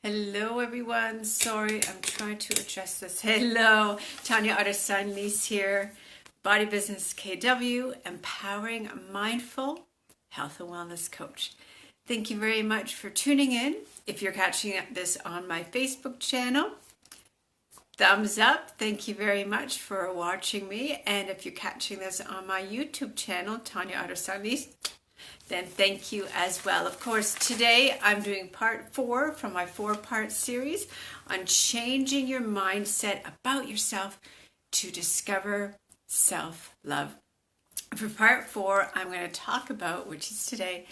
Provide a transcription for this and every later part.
Hello everyone, sorry, I'm trying to adjust this. Hello, Tanya Otterstein-Liehs here, Body Business KW, empowering mindful health and wellness coach. Thank you very much for tuning in. If you're catching this on my Facebook channel, thumbs up. Thank you very much for watching me. And if you're catching this on my YouTube channel, Tanya Otterstein-Liehs, then thank you as well. Of course, today I'm doing part 4 from my 4-part series on changing your mindset about yourself to discover self-love. For part 4, I'm going to talk about, which is today,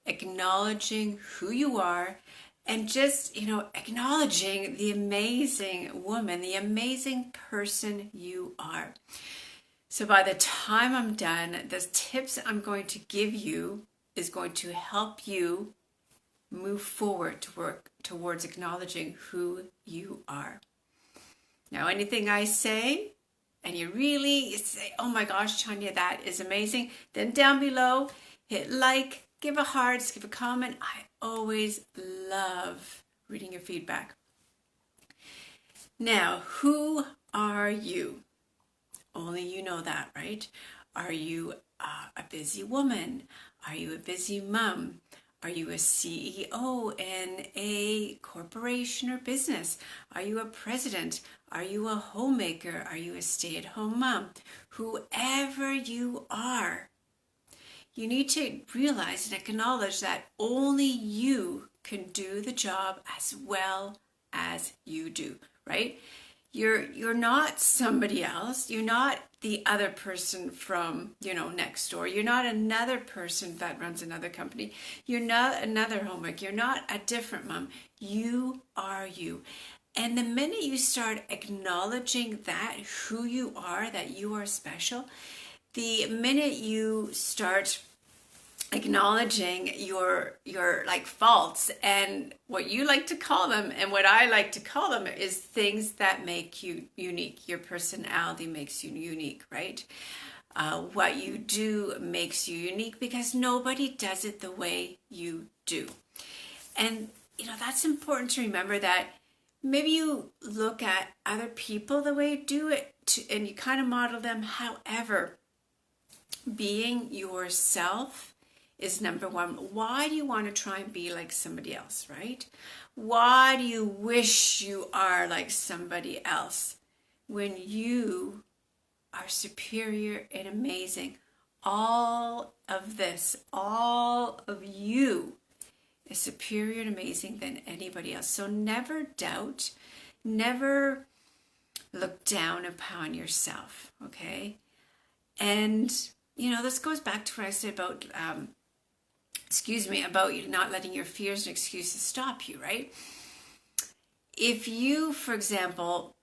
acknowledging who you are and just, acknowledging the amazing woman, the amazing person you are. So by the time I'm done, the tips I'm going to give you is going to help you move forward to work towards acknowledging who you are. Now, anything I say, and you really say, oh my gosh, Tanya, that is amazing, then down below, hit like, give a heart, give a comment. I always love reading your feedback. Now, who are you? Only you know that, right? Are you a busy woman? Are you a busy mom? Are you a CEO in a corporation or business? Are you a president? Are you a homemaker? Are you a stay-at-home mom? Whoever you are, you need to realize and acknowledge that only you can do the job as well as you do, right? You're not somebody else. You're not the other person from, next door. You're not another person that runs another company. You're not another homemaker. You're not a different mom. You are you. And the minute you start acknowledging that, who you are, that you are special, the minute you start acknowledging your faults and what you like to call them and what I like to call them is things that make you unique. Your personality makes you unique, right? What you do makes you unique because nobody does it the way you do. And, that's important to remember that maybe you look at other people the way you do it and you kind of model them. However, being yourself is number one. Why do you want to try and be like somebody else, right? Why do you wish you are like somebody else when you are superior and amazing? All of this, all of you is superior and amazing than anybody else. So never doubt, never look down upon yourself, okay? And, this goes back to what I said about about you not letting your fears and excuses stop you, right? If you, for example,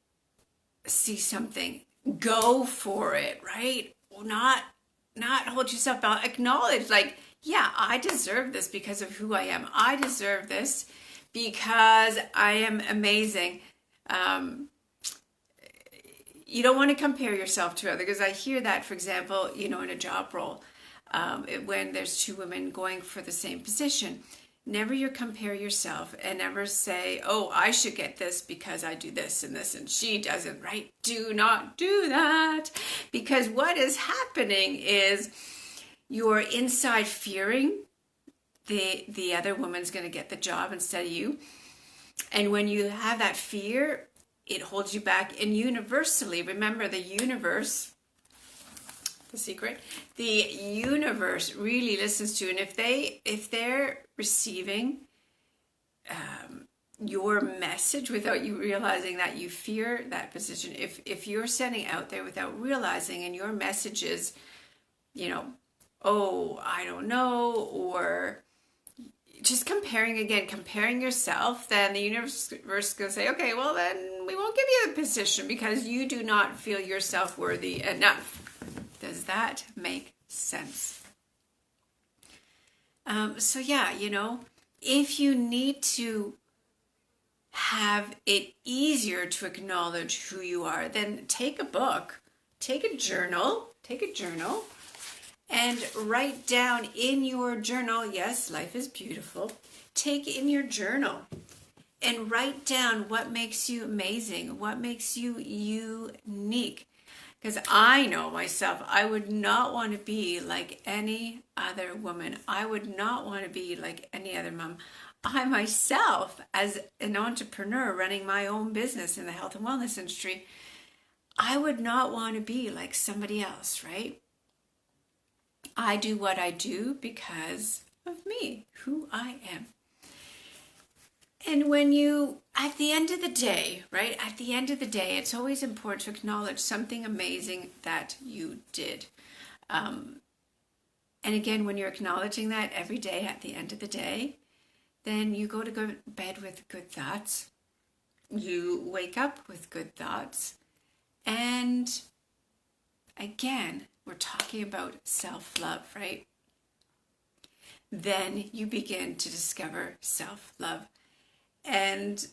see something, go for it, right? Not hold yourself back. Acknowledge, yeah, I deserve this because of who I am. I deserve this because I am amazing. You don't want to compare yourself to others, because I hear that, for example, in a job role. When there's 2 women going for the same position, never compare yourself and never say, oh, I should get this because I do this and she doesn't, right? Do not do that, because what is happening is you're inside fearing the other woman's going to get the job instead of you. And when you have that fear, it holds you back. And universally, remember, the universe, the secret, the universe really listens to you. And if they're receiving your message without you realizing that you fear that position, if you're sending out there without realizing, and your message is, oh, I don't know, or just comparing yourself, then the universe is going to say, okay, well then we won't give you the position because you do not feel yourself worthy enough. Does that make sense? So yeah, if you need to have it easier to acknowledge who you are, then take a book, take a journal, and write down in your journal, yes, life is beautiful. Take in your journal and write down what makes you amazing, what makes you unique. Because I know myself, I would not want to be like any other woman. I would not want to be like any other mom. I myself, as an entrepreneur running my own business in the health and wellness industry, I would not want to be like somebody else, right? I do what I do because of me, who I am. And when you, at the end of the day, right, at the end of the day, it's always important to acknowledge something amazing that you did. And again, when you're acknowledging that every day at the end of the day, then you go to bed with good thoughts. You wake up with good thoughts. And again, we're talking about self-love, right? Then you begin to discover self-love. And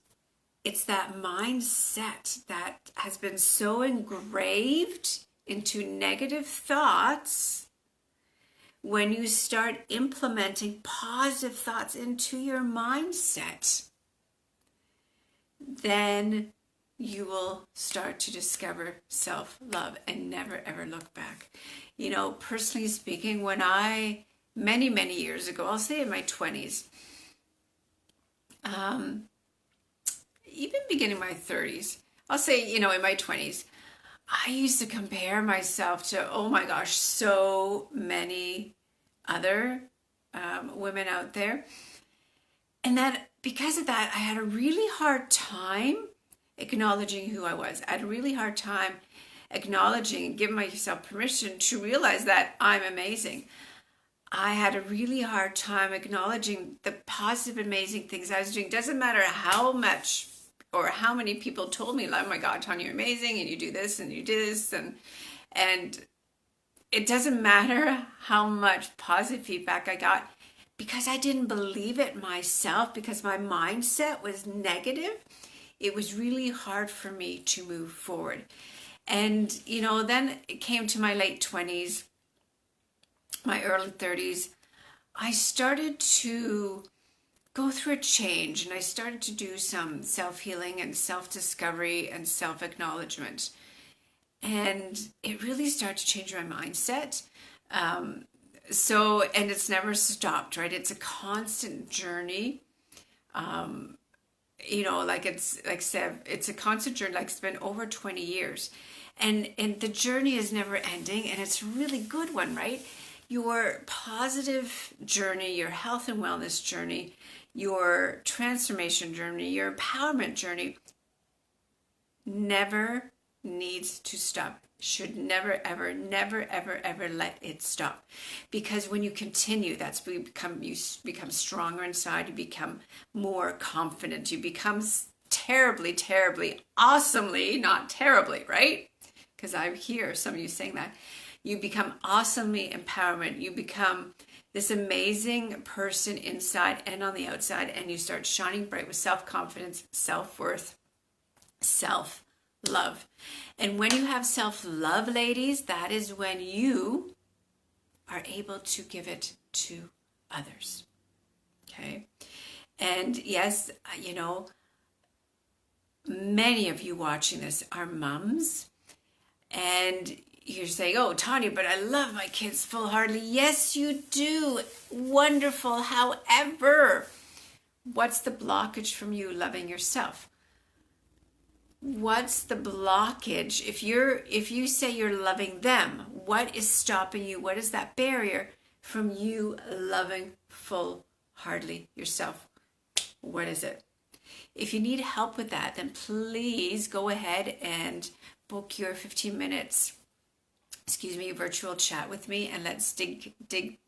it's that mindset that has been so engraved into negative thoughts. When you start implementing positive thoughts into your mindset, then you will start to discover self-love and never ever look back. You know, personally speaking, when I, many years ago, I'll say in my 20s, even beginning my 30s, I'll say, in my 20s, I used to compare myself to, oh my gosh, so many other women out there. And that because of that, I had a really hard time acknowledging who I was. I had a really hard time acknowledging and giving myself permission to realize that I'm amazing. I had a really hard time acknowledging the positive, amazing things I was doing. Doesn't matter how much or how many people told me, oh my God, Tanya, you're amazing, and you do this and you do this, and it doesn't matter how much positive feedback I got, because I didn't believe it myself, because my mindset was negative. It was really hard for me to move forward. And, then it came to my late 20s, my early 30s, I started to go through a change, and I started to do some self-healing and self-discovery and self-acknowledgement. And it really started to change my mindset. And it's never stopped, right? It's a constant journey. It's a constant journey, like it's been over 20 years. And the journey is never ending, and it's a really good one, right? Your positive journey, your health and wellness journey, your transformation journey, your empowerment journey never needs to stop. Should never, ever let it stop. Because when you continue, you become stronger inside, you become more confident, you become terribly, awesomely, not terribly, right? Because I hear some of you saying that. You become awesomely empowerment. You become this amazing person inside and on the outside, and you start shining bright with self-confidence, self-worth, self-love. And when you have self-love, ladies, that is when you are able to give it to others. Okay? And yes, many of you watching this are moms, and you're saying, oh, Tanya, but I love my kids full-heartedly. Yes, you do. Wonderful. However, what's the blockage from you loving yourself? What's the blockage? If you say you're loving them, what is stopping you? What is that barrier from you loving full-heartedly yourself? What is it? If you need help with that, then please go ahead and book your 15 minutes virtual chat with me, and let's dig deep.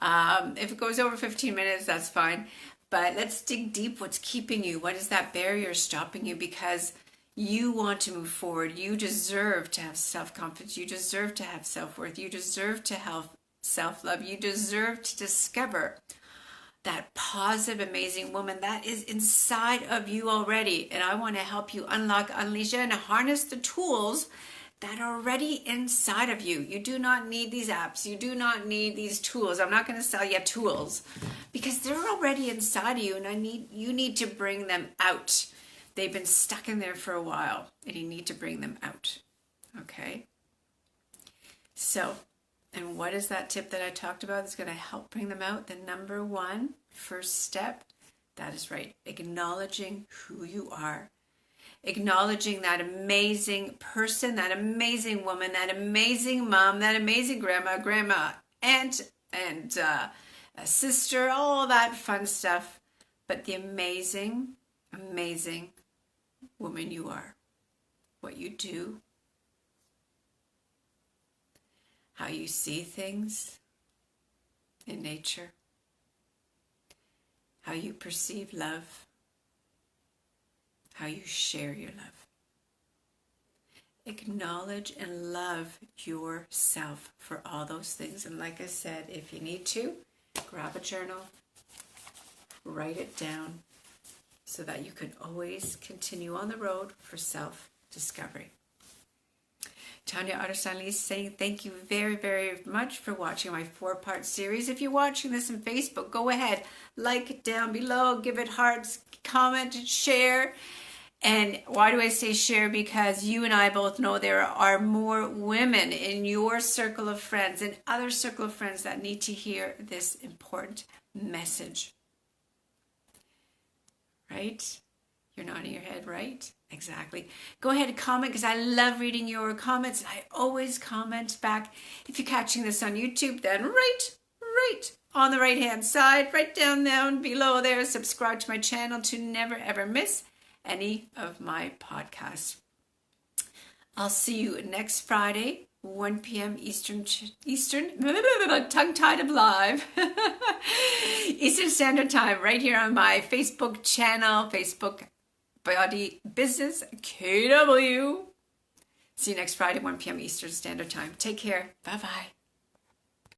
If it goes over 15 minutes, that's fine. But let's dig deep. What's keeping you? What is that barrier stopping you? Because you want to move forward. You deserve to have self-confidence. You deserve to have self-worth. You deserve to have self-love. You deserve to discover that positive, amazing woman that is inside of you already. And I want to help you unlock, unleash, and harness the tools that are already inside of you. You do not need these apps. You do not need these tools. I'm not going to sell you tools because they're already inside of you, and you need to bring them out. They've been stuck in there for a while, and you need to bring them out. Okay? So, and what is that tip that I talked about that's going to help bring them out? The number one first step, that is right, acknowledging who you are. Acknowledging that amazing person, that amazing woman, that amazing mom, that amazing grandma, aunt, and a sister, all that fun stuff. But the amazing, amazing woman you are. What you do, how you see things in nature, how you perceive love, how you share your love. Acknowledge and love yourself for all those things. And like I said, if you need to, grab a journal, write it down so that you can always continue on the road for self-discovery. Tanya Otterstein-Liehs saying thank you very, very much for watching my 4-part series. If you're watching this on Facebook, go ahead, like it down below, give it hearts, comment, share. And why do I say share? Because you and I both know there are more women in your circle of friends and other circle of friends that need to hear this important message. Right? You're nodding your head, right? Exactly. Go ahead and comment because I love reading your comments. I always comment back. If you're catching this on YouTube, then right on the right-hand side, right down below there, subscribe to my channel to never ever miss any of my podcasts. I'll see you next Friday, 1 p.m. Eastern, tongue-tied of live, Eastern Standard Time, right here on my Facebook channel, Facebook Body Business KW. See you next Friday, 1 p.m. Eastern Standard Time. Take care. Bye-bye.